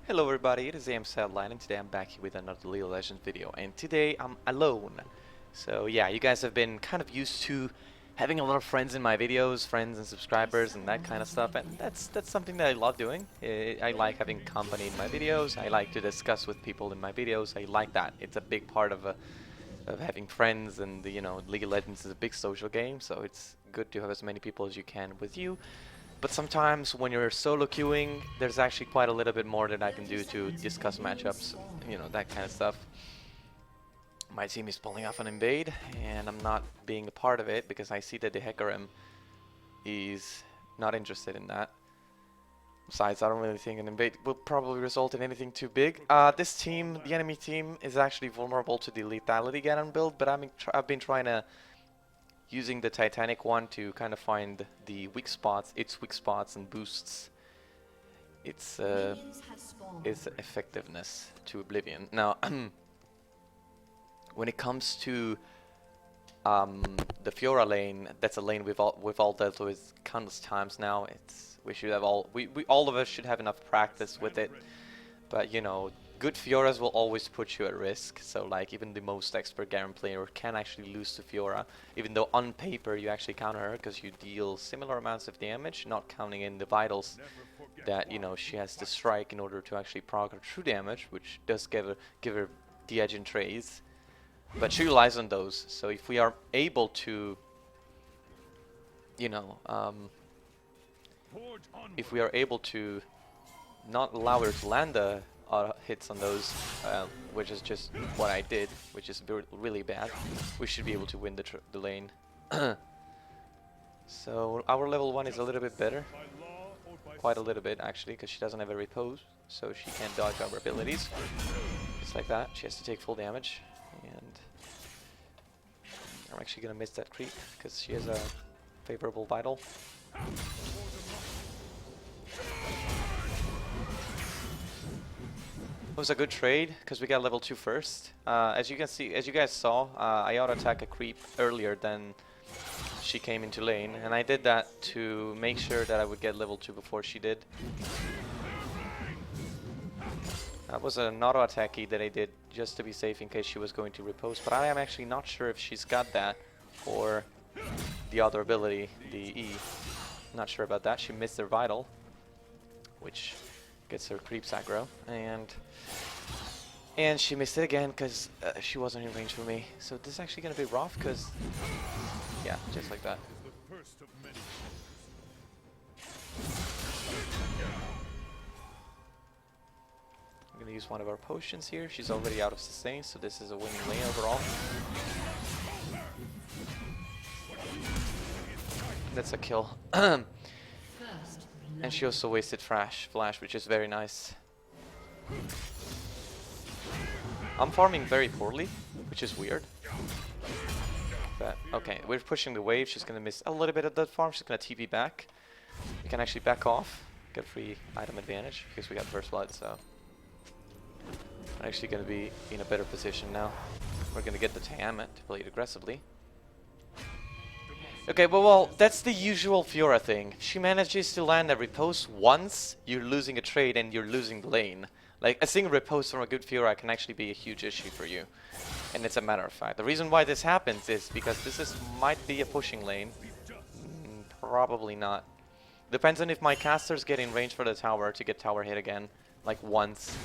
Hello everybody, it is AMSatellite and today I'm back here with another League of Legends video, and today I'm alone. So yeah, you guys have been kind of used to having a lot of friends in my videos, friends and subscribers and that kind of stuff, and that's something that I love doing. I like having company in my videos, I like to discuss with people in my videos, I like that. It's a big part of having friends, and you know, League of Legends is a big social game, so it's good to have as many people as you can with you. But sometimes when you're solo queuing, there's actually quite a little bit more that I can do to discuss matchups, you know, that kind of stuff. My team is pulling off an invade, and I'm not being a part of it because I see that the Garen is not interested in that. Besides, I don't really think an invade will probably result in anything too big. This team, the enemy team, is actually vulnerable to the lethality Garen build, but I've been trying to using the Titanic one to kind of find the weak spots, its weak spots, and boosts its effectiveness to oblivion. Now, when it comes to the Fiora lane, that's a lane we've all dealt with countless times now. We should have all of us should have enough practice with it, but you know, good Fioras will always put you at risk, so like even the most expert Garen player can actually lose to Fiora, even though on paper you actually counter her because you deal similar amounts of damage, not counting in the vitals that, you know, she has to strike in order to actually proc her true damage, which does give her the edge in trades, but she relies on those. So if we are able to, you know, if we are able to not allow her to land the hits on those, which is just what I did, which is really bad, we should be able to win the lane. So our level 1 is a little bit better, quite a little bit actually, because she doesn't have a repose, so she can't dodge our abilities. Just like that, she has to take full damage, and I'm actually gonna miss that creep because she has a favorable vital. It was a good trade because we got level 2 first. As you guys saw, I auto-attacked a creep earlier than she came into lane, and I did that to make sure that I would get level 2 before she did. That was an auto-attacky that I did just to be safe in case she was going to repose, but I am actually not sure if she's got that or the other ability, the E. Not sure about that. She missed her vital, which gets her creeps aggro, and she missed it again because she wasn't in range for me. So this is actually going to be rough because, yeah, just like that. I'm going to use one of our potions here. She's already out of sustain, so this is a winning lane overall. That's a kill. And she also wasted flash, which is very nice. I'm farming very poorly, which is weird. But okay, we're pushing the wave. She's gonna miss a little bit of that farm. She's gonna TP back. We can actually back off, get free item advantage because we got first blood. So I'm actually gonna be in a better position now. We're gonna get the Tiamat to play it aggressively. Okay, well, that's the usual Fiora thing. She manages to land a repose once, you're losing a trade and you're losing the lane. Like, a single repose from a good Fiora can actually be a huge issue for you. And it's a matter of fact. The reason why this happens is because this might be a pushing lane. Probably not. Depends on if my casters get in range for the tower to get tower hit again, like once.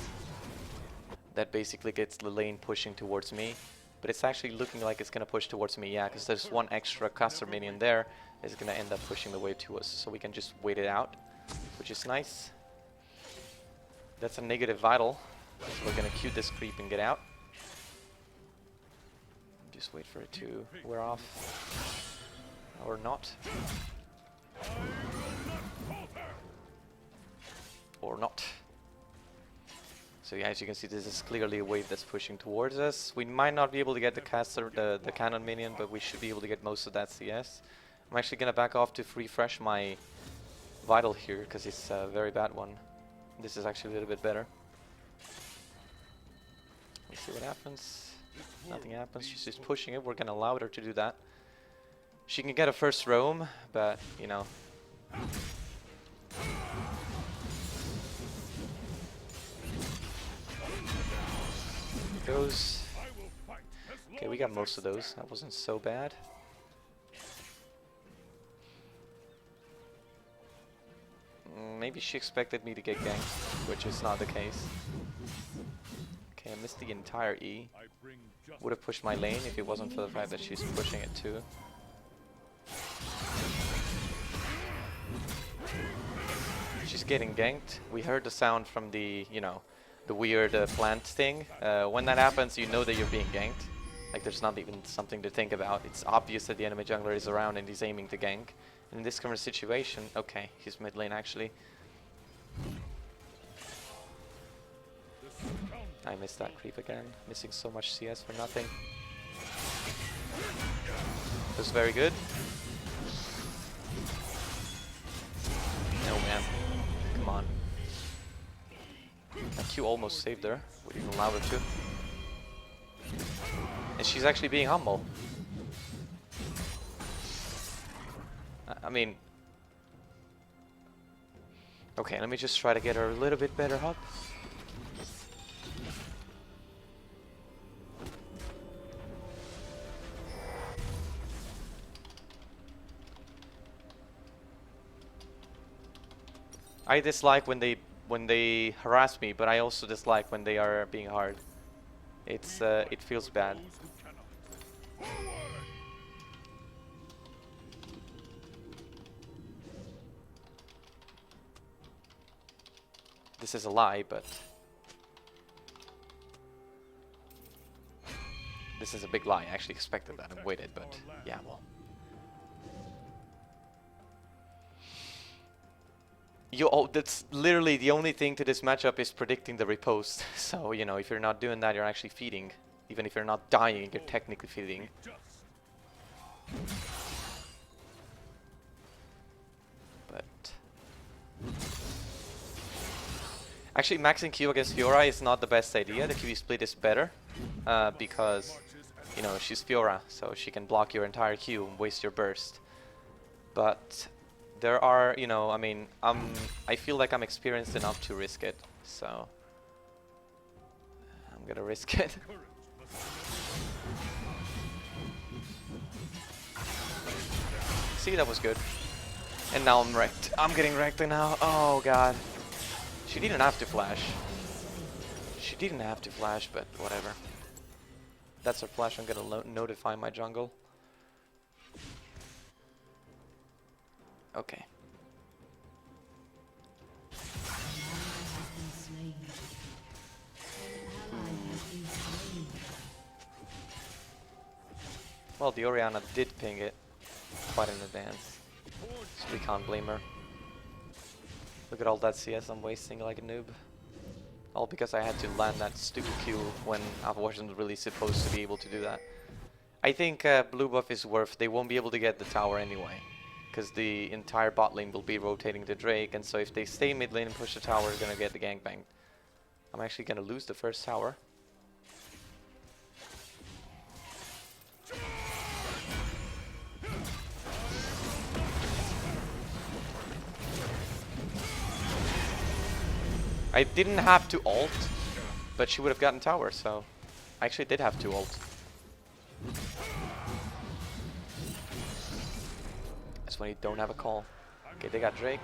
That basically gets the lane pushing towards me. But it's actually looking like it's going to push towards me, yeah, because there's one extra caster minion there is going to end up pushing the wave to us, so we can just wait it out, which is nice. That's a negative vital, so we're going to Q this creep and get out. Just wait for it to wear off, or not. Or not. So yeah, as you can see, this is clearly a wave that's pushing towards us. We might not be able to get the caster, the cannon minion, but we should be able to get most of that CS. I'm actually gonna back off to refresh my vital here because it's a very bad one. This is actually a little bit better. Let's see what happens. Nothing happens. She's just pushing it. We're gonna allow her to do that. She can get a first roam, but you know. goes. Okay, we got most of those. That wasn't so bad. Maybe she expected me to get ganked, which is not the case. Okay, I missed the entire E. Would have pushed my lane if it wasn't for the fact that she's pushing it too. She's getting ganked. We heard the sound from the, you know, the weird plant thing. When that happens, you know that you're being ganked. Like, there's not even something to think about. It's obvious that the enemy jungler is around and he's aiming to gank. In this kind of situation, okay, he's mid lane actually. I missed that creep again. Missing so much CS for nothing. It was very good. No man, come on. That Q almost saved her. We didn't allow her to. And she's actually being humble. I mean... Okay, let me just try to get her a little bit better up. I dislike when they harass me, but I also dislike when they are being hard. It's it feels bad. This is a lie, but this is a big lie. I actually expected that and waited, but yeah, well. That's literally the only thing to this matchup is predicting the riposte. So, you know, if you're not doing that, you're actually feeding. Even if you're not dying, you're technically feeding. But... Actually, maxing Q against Fiora is not the best idea. The QE split is better. Because, you know, she's Fiora, so she can block your entire Q and waste your burst. But... there are, you know, I mean, I feel like I'm experienced enough to risk it, so I'm gonna risk it. See, that was good. And now I'm wrecked. I'm getting wrecked now. Oh god. She didn't have to flash. She didn't have to flash, but whatever. That's her flash. I'm gonna notify my jungle. Okay. Well, the Orianna did ping it quite in advance, so we can't blame her. Look at all that CS I'm wasting like a noob. All because I had to land that stupid Q when I wasn't really supposed to be able to do that. I think blue buff is worth. They won't be able to get the tower anyway, because the entire bot lane will be rotating the Drake, and so if they stay mid lane and push the tower, they're gonna get the gangbang. I'm actually gonna lose the first tower. I didn't have to ult, but she would have gotten tower, so I actually did have to ult. That's when you don't have a call. Okay, they got Drake.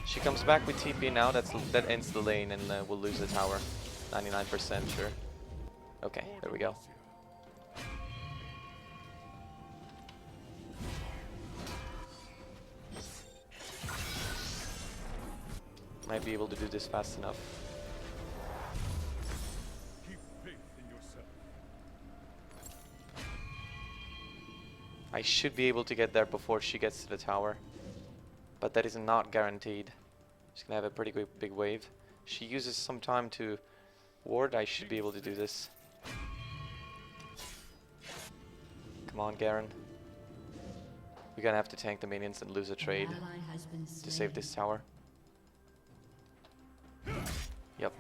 She comes back with TP now, that ends the lane, and we'll lose the tower. 99% sure. Okay, there we go. Might be able to do this fast enough. Keep faith in yourself. I should be able to get there before she gets to the tower, but that is not guaranteed. She's gonna have a pretty big wave. She uses some time to ward. I should be able to do this. Come on, Garen. We're gonna have to tank the minions and lose a trade to save this tower. Yep.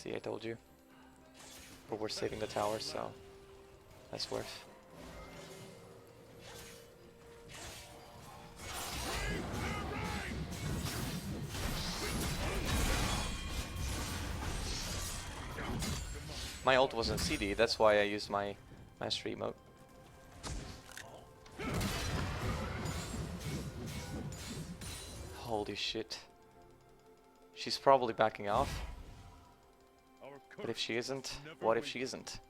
See, I told you. But we're saving the tower, so that's worth. My ult wasn't CD, that's why I used my mastery emote. Holy shit. She's probably backing off. But if she isn't, what if she isn't?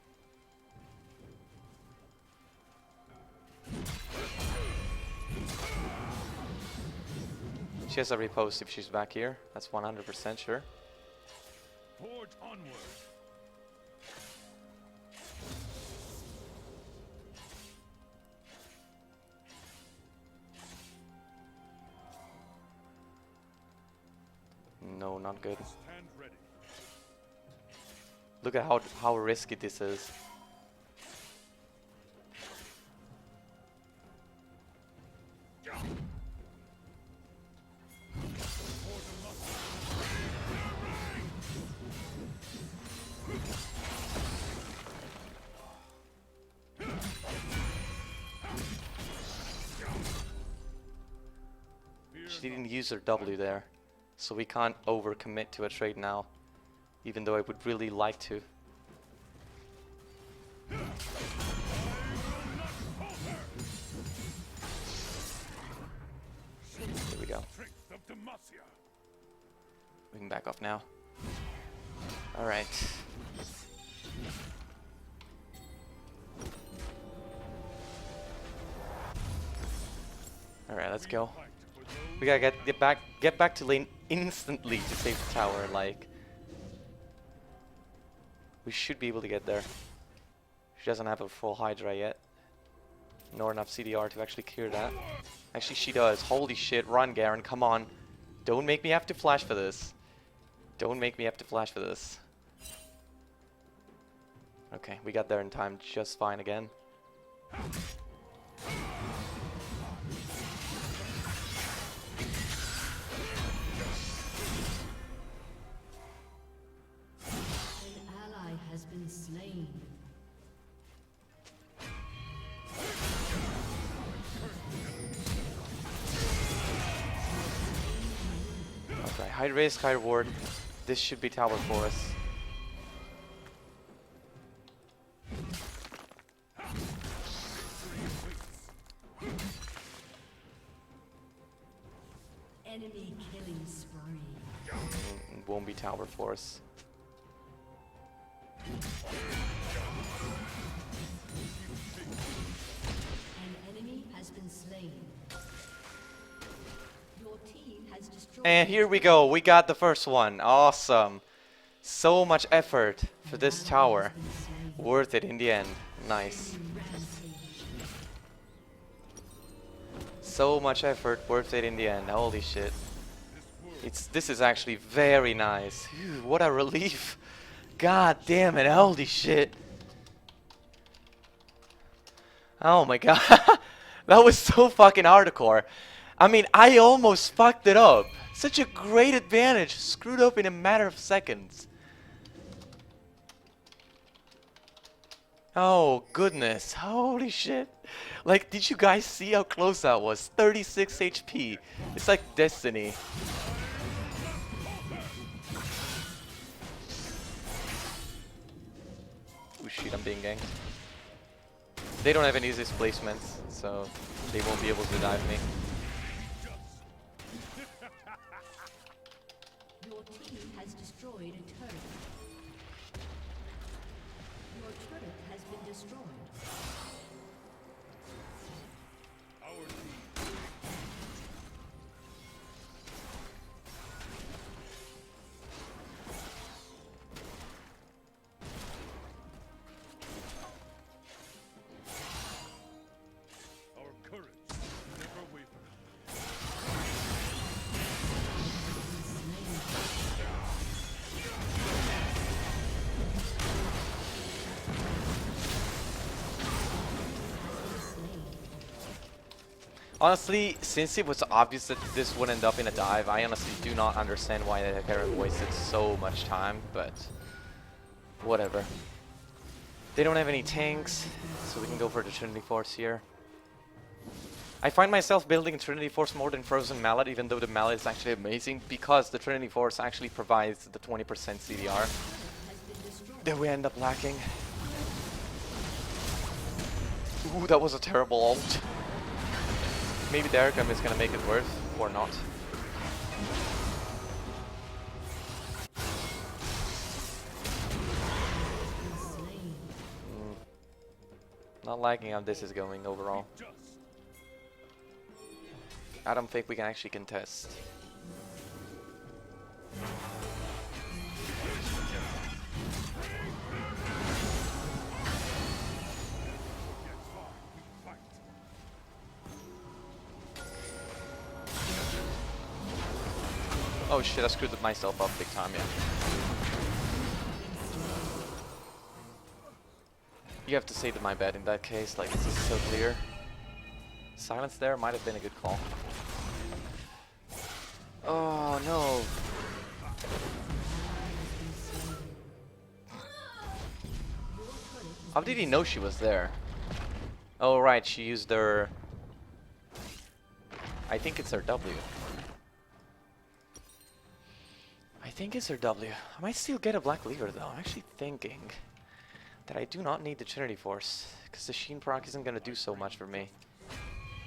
She has a repost if she's back here, that's 100% sure. Forge onward. No, not good. Stand ready. Look at how risky this is. She didn't use her W there, so we can't overcommit to a trade now, even though I would really like to. Here we go. We can back off now. Alright. Alright, let's go. We gotta get back to lane instantly to save the tower, like. We should be able to get there. She doesn't have a full Hydra yet. Nor enough CDR to actually clear that. Actually, she does. Holy shit, run Garen, come on. Don't make me have to flash for this. Don't make me have to flash for this. Okay, we got there in time just fine again. Has been slain. Okay, high risk, high reward. This should be tower for us. Enemy killing spree. Won't be tower for us. An enemy has been slain. Your team has destroyed. And here we go, we got the first one. Awesome. So much effort for this tower. Worth it in the end. Nice. So much effort, worth it in the end. Holy shit. This is actually very nice. Phew, what a relief. God damn it, holy shit. Oh my god. That was so fucking hardcore. I mean, I almost fucked it up. Such a great advantage. Screwed up in a matter of seconds. Oh goodness. Holy shit. Like, did you guys see how close that was? 36 HP. It's like Destiny. Oh shit, I'm being ganked. They don't have any displacements, so they won't be able to dive me. Your team has destroyed a turret. Your turret has been destroyed. Honestly, since it was obvious that this would end up in a dive, I honestly do not understand why the Garen wasted so much time, but Whatever. They don't have any tanks, so we can go for the Trinity Force here. I find myself building Trinity Force more than Frozen Mallet, even though the Mallet is actually amazing, because the Trinity Force actually provides the 20% CDR that we end up lacking. Ooh, that was a terrible ult. Maybe the Aircam is gonna make it worth, or not. Not liking how this is going overall. I don't think we can actually contest. Oh shit, I screwed myself up big time, yeah. You have to say that my bad in that case, like this is so clear. Silence there might have been a good call. Oh no. How did he know she was there? Oh right, she used her... I think it's her W. I think it's her W. I might still get a Black Lever though. I'm actually thinking that I do not need the Trinity Force, because the Sheen proc isn't going to do so much for me.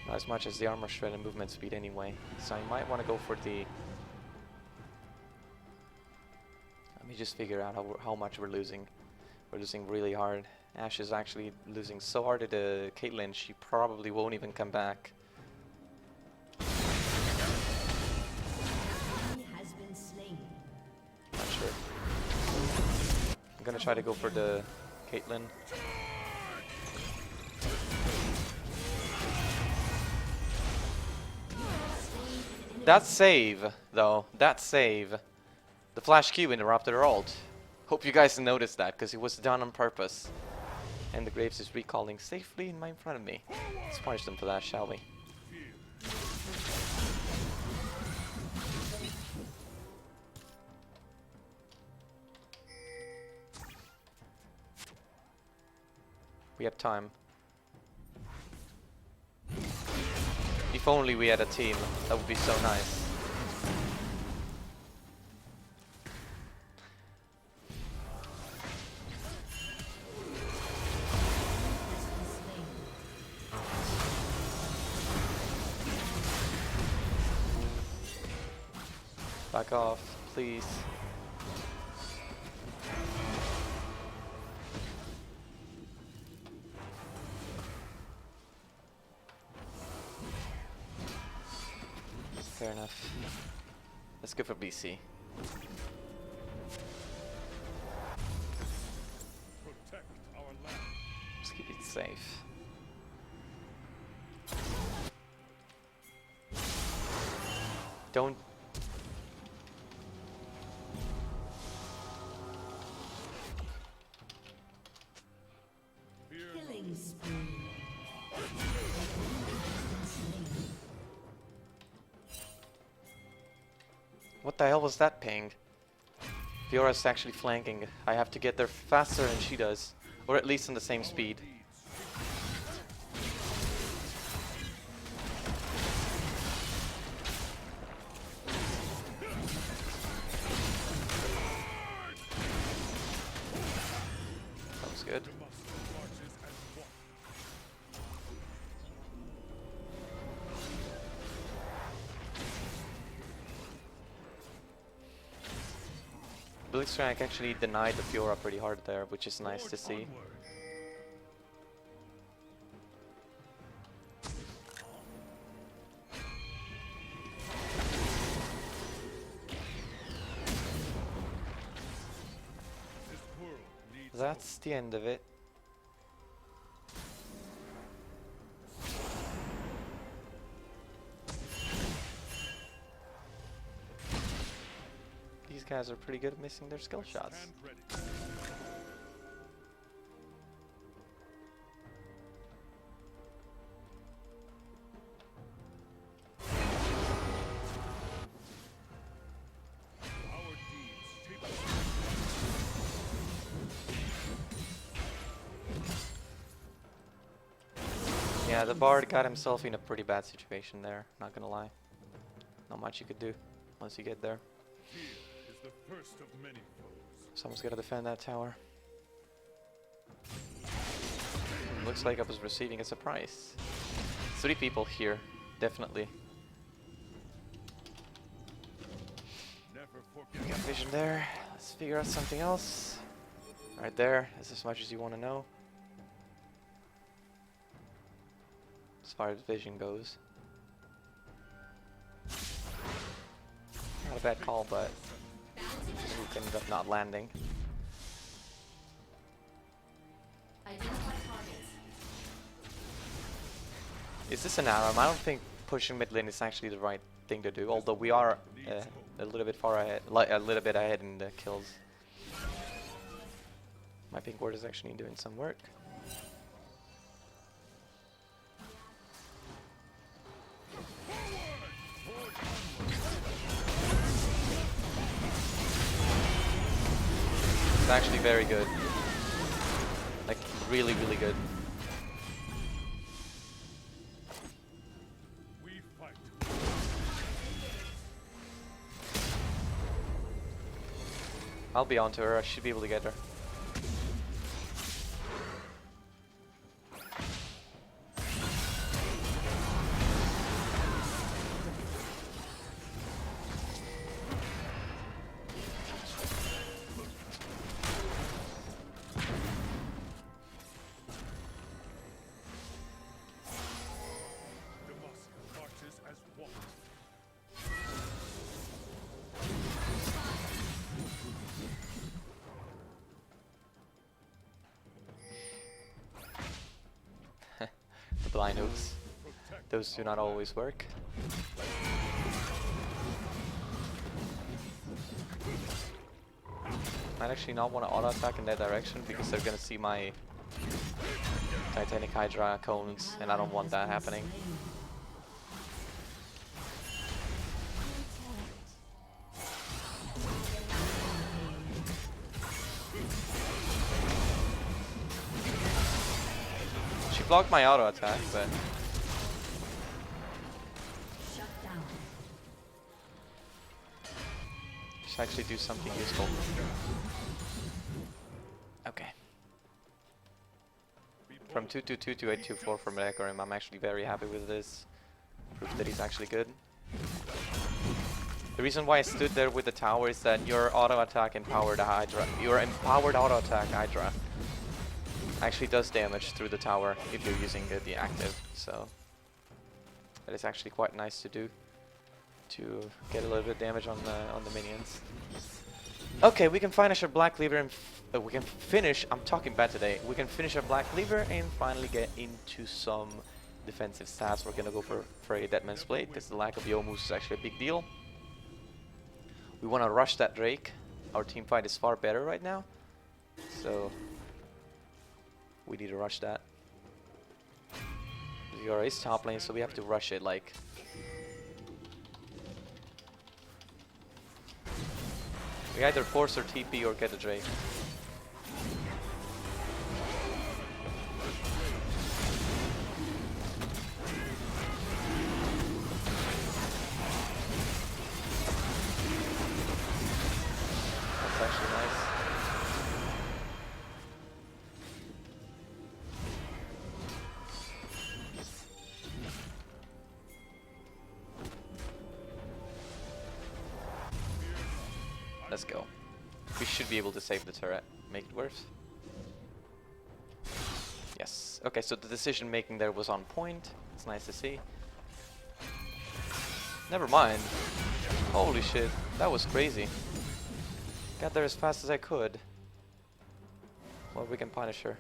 Not as much as the Armor Shred and movement speed anyway. So I might want to go for the... Let me just figure out how much we're losing. We're losing really hard. Ashe is actually losing so hard at Caitlyn, she probably won't even come back. Not sure. I'm gonna try to go for the Caitlyn. That save, though, that save. The flash Q interrupted her ult. Hope you guys noticed that, because it was done on purpose. And the Graves is recalling safely in front of me. Let's punish them for that, shall we? We have time. If only we had a team, that would be so nice. Back off, please. Fair enough. Let's go for BC. Protect our land. Let's keep it safe. Don't... Killing spree. What the hell was that ping? Fiora's actually flanking. I have to get there faster than she does. Or at least on the same speed. That was good. Blitzcrank actually denied the Fiora pretty hard there, which is nice to see. That's the end of it. These guys are pretty good at missing their skill shots. Yeah, the bard got himself in a pretty bad situation there, not gonna lie. Not much you could do once you get there. Fear is the first of many foes. Someone's gotta defend that tower. Looks like I was receiving a surprise. 3 people here, definitely. Never We forget. got vision there. Let's figure out something else. Right there, that's as much as you want to know. As far as vision goes. Not a bad call, but we ended up not landing. Is this an ARAM? I don't think pushing mid lane is actually the right thing to do, although we are a little bit far ahead, a little bit ahead in the kills. My pink ward is actually doing some work. It's actually very good. Like, really, really good. We fight. I'll be onto her, I should be able to get her. Demacia marches as one. The blind hooks. Those do not always work. Might actually not want to auto attack in that direction because they're gonna see my Titanic Hydra cones and I don't want that happening. She blocked my auto attack, but Shut down. should actually do something useful. Okay. From 222 to 824 from Garen, I'm actually very happy with this. Proof that he's actually good. The reason why I stood there with the tower is that your auto attack empowered Hydra. Your empowered auto attack Hydra actually does damage through the tower if you're using the active. So that is actually quite nice to do, to get a little bit of damage on the minions. Okay, we can finish our Black Cleaver and we can finish, I'm talking bad today, we can finish our Black Cleaver and finally get into some defensive stats. We're gonna go for a Deadman's Blade because the lack of Yomus is actually a big deal. We want to rush that Drake. Our team fight is far better right now, so we need to rush that. Fiora is top lane, so we have to rush it like... We either force or TP or get a Drake. That's actually nice. Let's go. We should be able to save the turret. Make it worse. Yes. Okay, so the decision making there was on point. It's nice to see. Never mind. Holy shit. That was crazy. Got there as fast as I could. Well, we can punish her.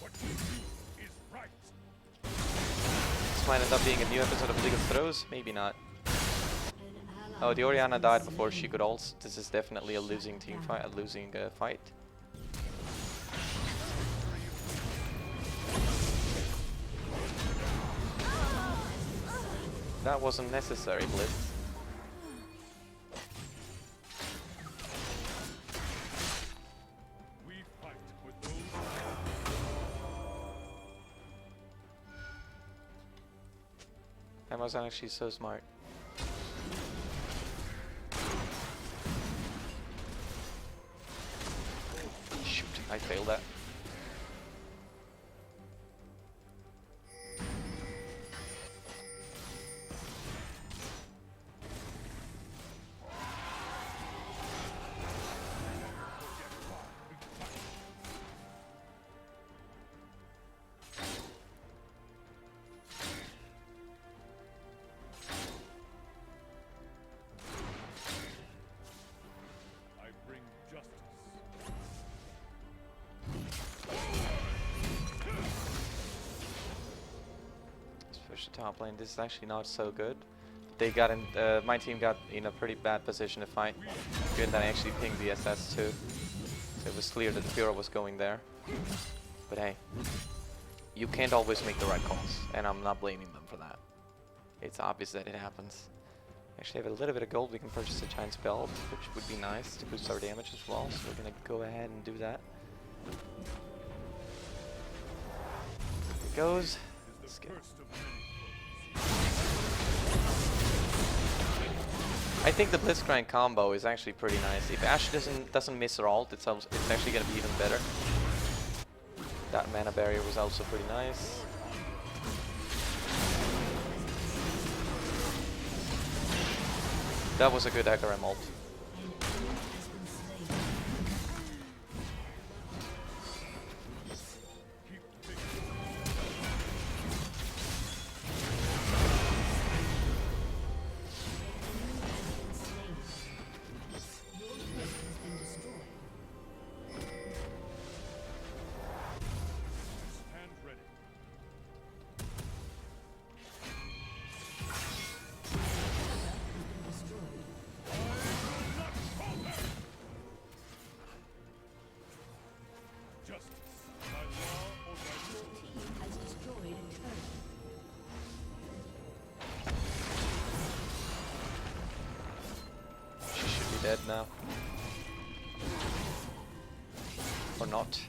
What we do is right. This might end up being a new episode of League of Throws. Maybe not. An ally Oh, the has Orianna been died before slain. she could ult. This is definitely a losing team fight, a losing fight. That wasn't necessary, Blitz. That was actually so smart. Shoot, I failed that. I bring justice. Let's push the top lane. This is actually not so good. They got in. My team got in a pretty bad position to fight. Good that I actually pinged the SS too. So it was clear that Fiora was going there. But hey, you can't always make the right calls, and I'm not blaming them for that. It's obvious that it happens. Actually have a little bit of gold. We can purchase a giant spell, which would be nice to boost our damage as well. So we're gonna go ahead and do that. Here it goes. Let's go. I think the Blitzcrank combo is actually pretty nice. If Ashe doesn't miss her ult, it's actually gonna be even better. That mana barrier was also pretty nice. That was a good Garen ult. Stand ready. Justice. By law or by Your team has destroyed a turret. She should be dead now. Or not.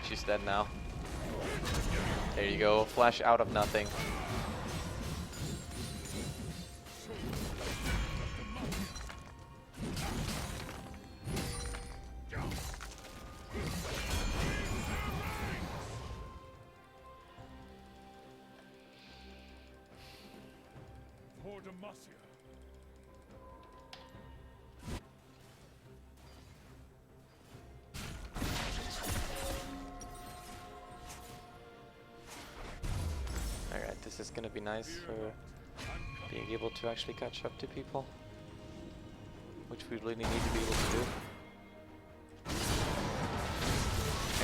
She's dead now. There you go, flash out of nothing. For Demacia. Alright, this is gonna be nice for being able to actually catch up to people, which we really need to be able to do.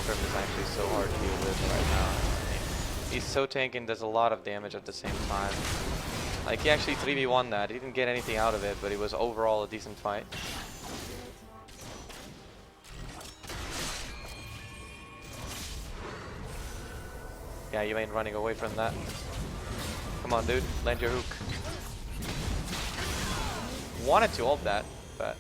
Grim is actually so hard to deal with right now. He's so tanky and does a lot of damage at the same time. Like, he actually 3v1 that. He didn't get anything out of it, but it was overall a decent fight. Yeah, you ain't running away from that. Come on, dude. Land your hook. Wanted to ult that, but...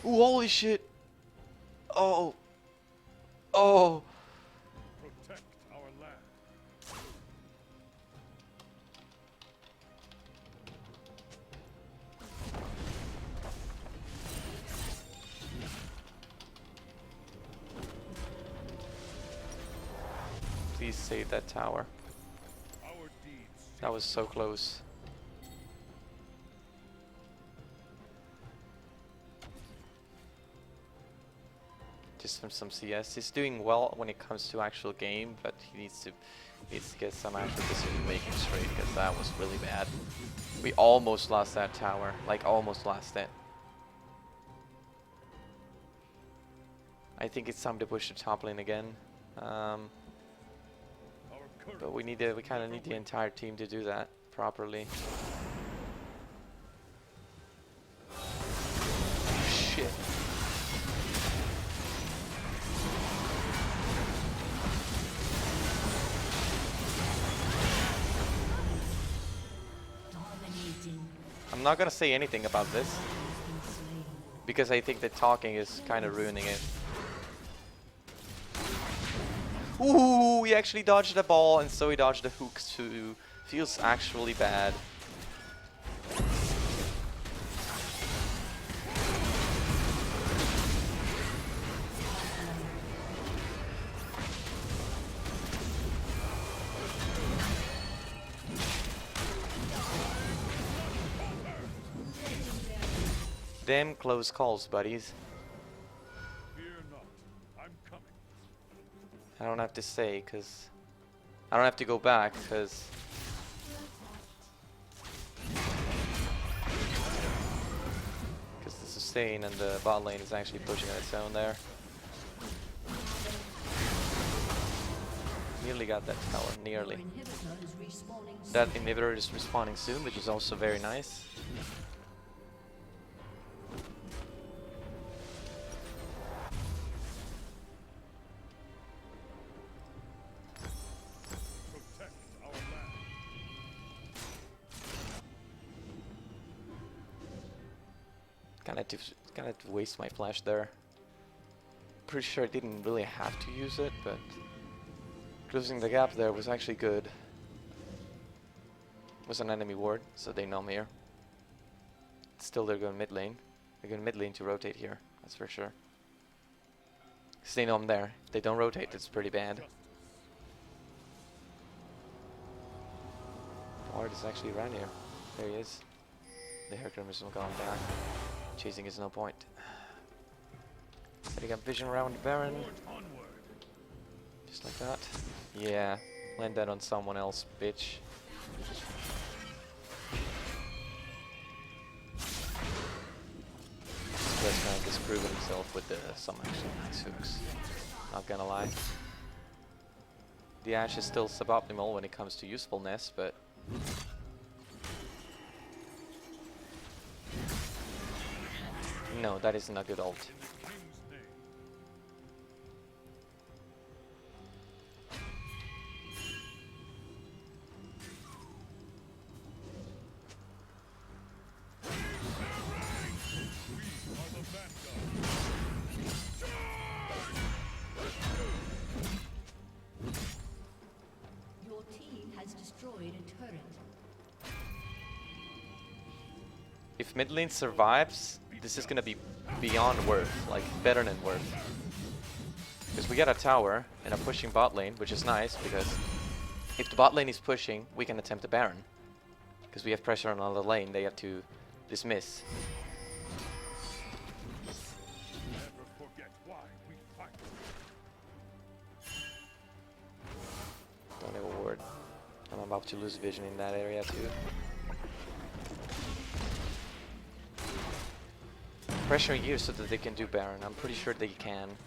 Ooh, holy shit! Oh! Oh! Protect our land. please save that tower. Our deeds That was so close. Just some CS. He's doing well when it comes to actual game, but he needs to get some actual decision making straight, because that was really bad. We almost lost that tower, like almost lost it. I think it's time to push the top lane again. our But we kind of need the entire team to do that properly. Shit. Dominating. I'm not gonna say anything about this Has been slain. because I think that talking is kind of ruining it. Ooh, he actually dodged the ball, and so he dodged the hooks too. Feels actually bad. Damn close calls, buddies. fear not. I'm coming. I don't have to say, because I don't have to go back, because the sustain and the bot lane is actually pushing on its own there. Nearly got that tower, nearly. Your inhibitor is respawning soon. That inhibitor is respawning soon, which is also very nice. Protect our land. Kinda had to waste my flash there. Pretty sure I didn't really have to use it, but closing the gap there was actually good. Was an enemy ward, so they know I'm here. Still, they're going mid lane. They're going mid lane to rotate here, that's for sure. Because they know I'm there. If they don't rotate, it's pretty bad. Ward is actually around here. There he is. The Hurricane is going back. Chasing is no point. Setting up vision around Baron. Forge onward. Just like that. Yeah. Land that on someone else, bitch. Blitzcrank has proven himself with some actually nice hooks. Not gonna lie. The Ashe is still suboptimal when it comes to usefulness, but no, that isn't a good ult. King's name. We are the vanguard. Your team has destroyed a turret. If mid lane survives, this is gonna be beyond worth, like better than worth. Because we got a tower and a pushing bot lane, which is nice, because if the bot lane is pushing, we can attempt a Baron. Because we have pressure on another lane, they have to dismiss. Never forget why we fight. Don't have a ward. I'm about to lose vision in that area too. Pressure here so that they can do Baron. I'm pretty sure they can.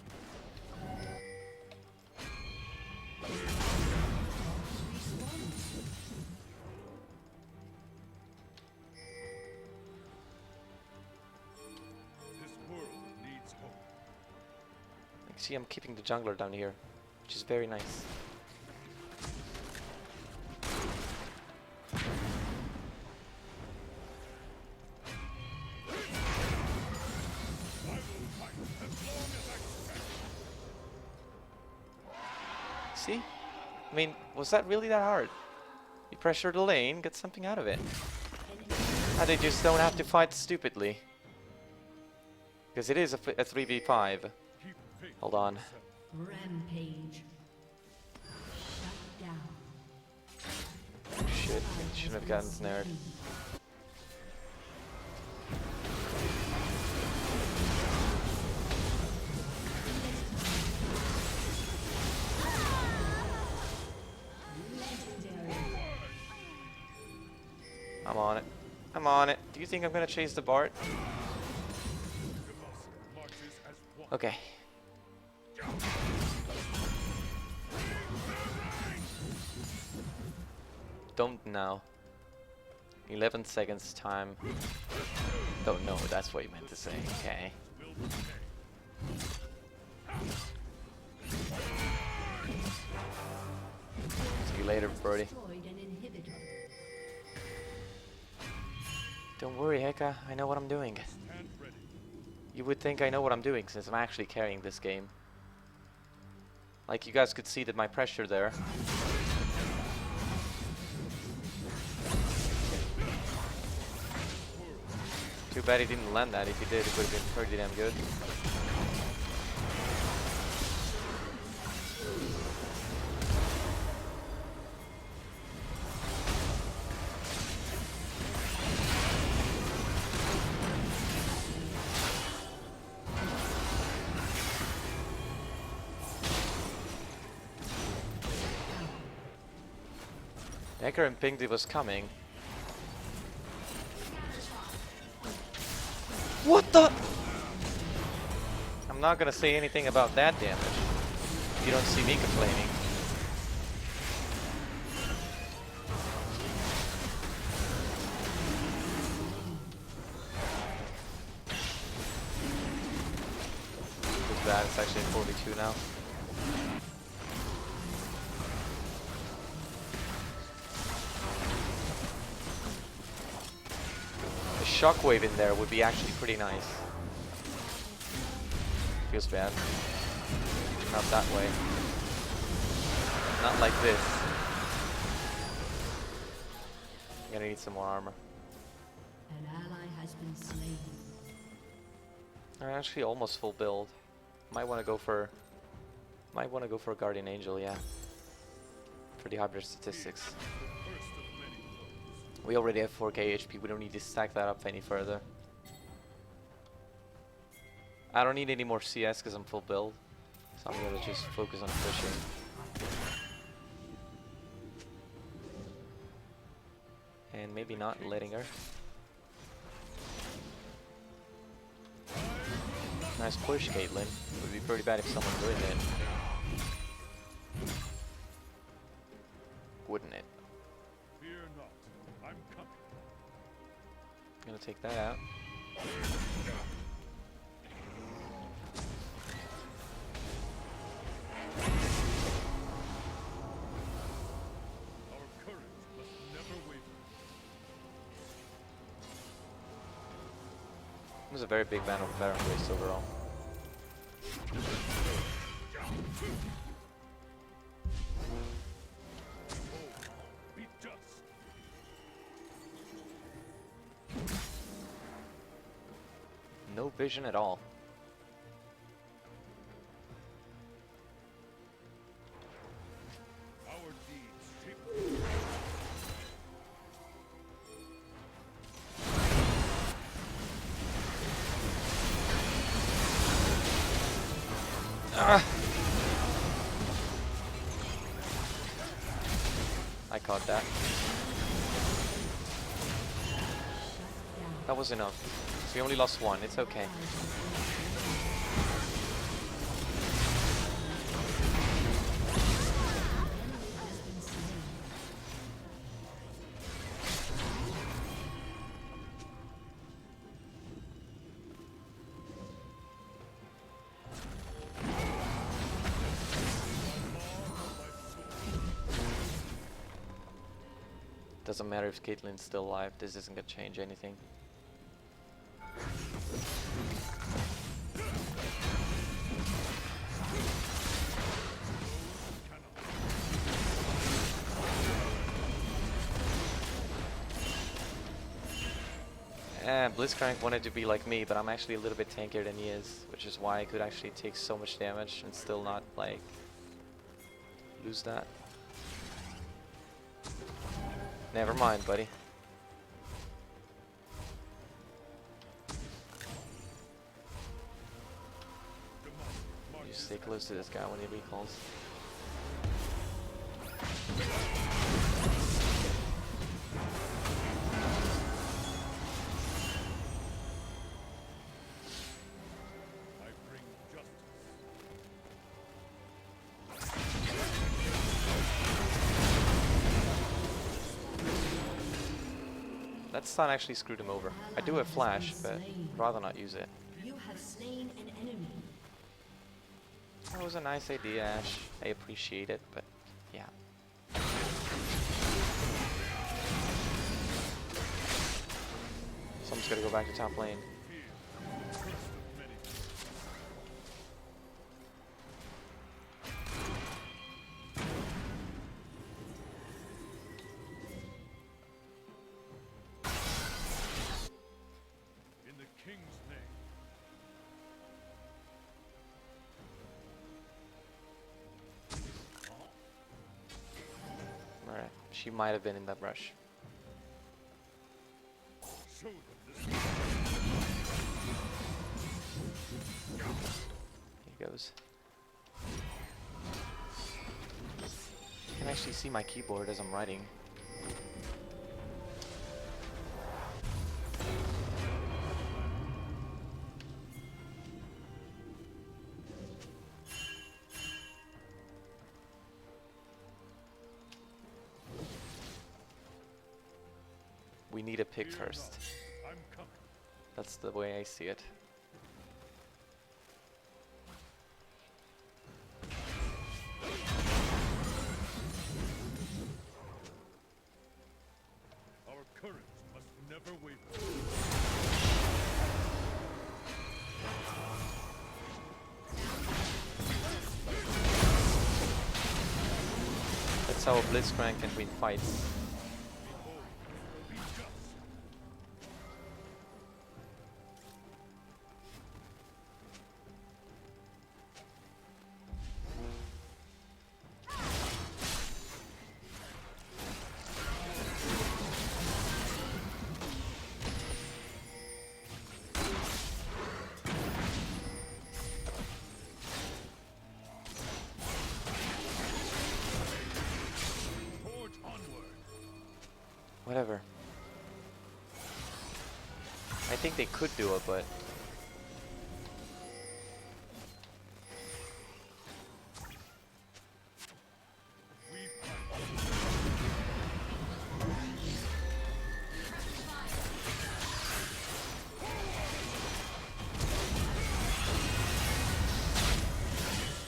This world needs hope. Like, see, I'm keeping the jungler down here, which is very nice. I will fight as long as I can. See? I mean, was that really that hard? You pressure the lane, get something out of it. And they just don't have to fight stupidly. Because it is a 3v5. Keep faith. Hold on. Rampage. Shut shit. Shouldn't have gotten snared. I'm on it. I'm on it. Do you think I'm gonna chase the Bart? Okay. Don't know. 11 seconds time. Don't know, that's what you meant to say. Okay. See you later, Birdie. Destroyed an inhibitor. Don't worry, Heka. I know what I'm doing. You would think I know what I'm doing since I'm actually carrying this game. Like, you guys could see that my pressure there. Too bad he didn't land that. If he did, it would have been pretty damn good. Garen pinged it was coming. What the? I'm not gonna say anything about that damage. You don't see me complaining. It's bad, it's actually 42 now. Shockwave in there would be actually pretty nice. Feels bad. Not that way. Not like this. I'm gonna need some more armor. An ally has been slain. I'm actually almost full build. Might want to go for a Guardian Angel, yeah. Pretty hybrid statistics. We already have 4k HP, we don't need to stack that up any further. I don't need any more CS because I'm full build, so I'm gonna just focus on pushing. And maybe not letting her. Nice push, Caitlyn. Would be pretty bad if someone ruined it. Wouldn't it? Fear not, I'm coming. Gonna take that out. Our courage must never waver. It was a very big fan of Baron Waste overall. Be dust. No vision at all. Our deeds shape. Ah! I caught that. That was enough. We only lost one, it's okay. Doesn't matter if Caitlyn's still alive, this isn't gonna change anything. Blitzcrank wanted to be like me, but I'm actually a little bit tankier than he is, which is why I could actually take so much damage and still not, like, lose that. Never mind, buddy. You stay close to this guy when he recalls. I bring justice. That stun actually screwed him over. I do have flash, but I'd rather not use it. You have slain an enemy. That was a nice idea, Ash. I appreciate it, but yeah. Someone's gotta go back to top lane. First of many. In the king's name. Alright, she might have been in that rush. Show them this. Here goes. I can actually see my keyboard as I'm writing. We need a pick Fear first. not. I'm coming. That's the way I see it. Our courage must never waver. That's how a Blitzcrank can win fights. Behold, be just. Forge onward. Whatever. I think they could do it, but We fight.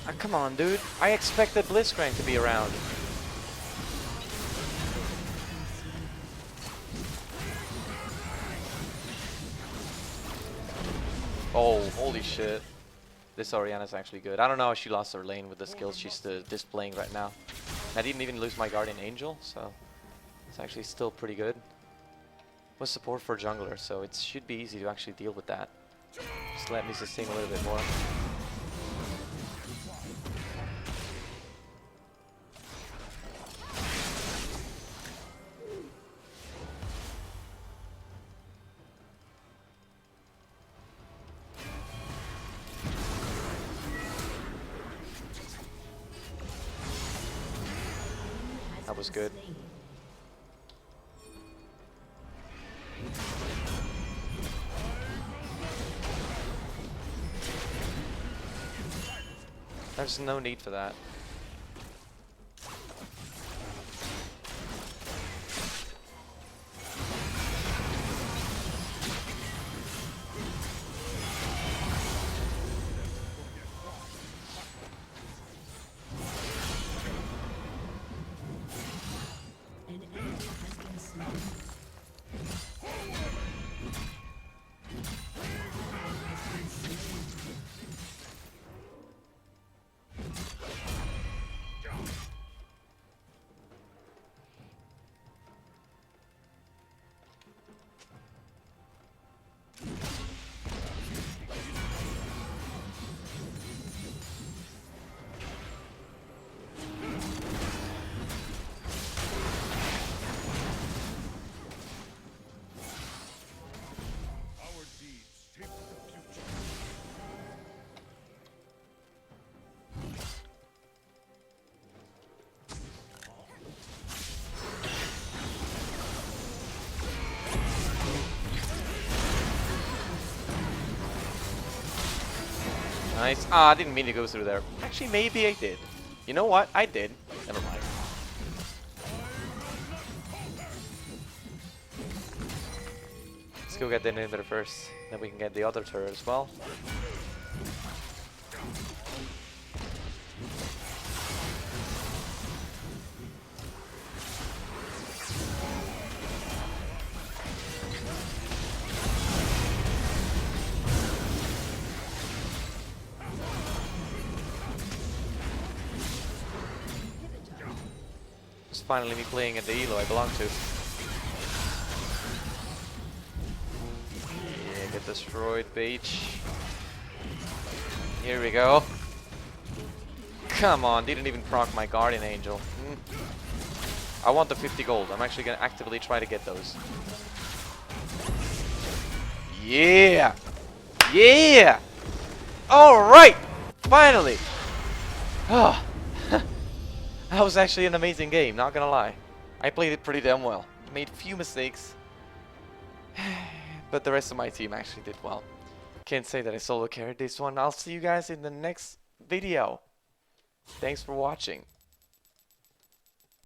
ah, come on, dude. I expected Blitzcrank to be around. Oh, holy shit. This Orianna's actually good. I don't know how she lost her lane with the skills she's displaying right now. I didn't even lose my Guardian Angel, so it's actually still pretty good. Was support for jungler, so it should be easy to actually deal with that. Just let me sustain a little bit more. That was good. There's no need for that. An enemy has been slain. An ally has been slain. Nice. Ah, I didn't mean to go through there. Actually, maybe I did. You know what? I did. Never mind. Let's go get the inhibitor first. Then we can get the other turret as well. It's finally me playing at the elo I belong to. Yeah, get destroyed, Beach. Here we go. Come on, didn't even proc my Guardian Angel. I want the 50 gold. I'm actually gonna actively try to get those. Yeah! Yeah! Alright! Finally! Oh. That was actually an amazing game, not gonna lie. I played it pretty damn well. Made a few mistakes. But the rest of my team actually did well. Can't say that I solo carried this one. I'll see you guys in the next video. Thanks for watching.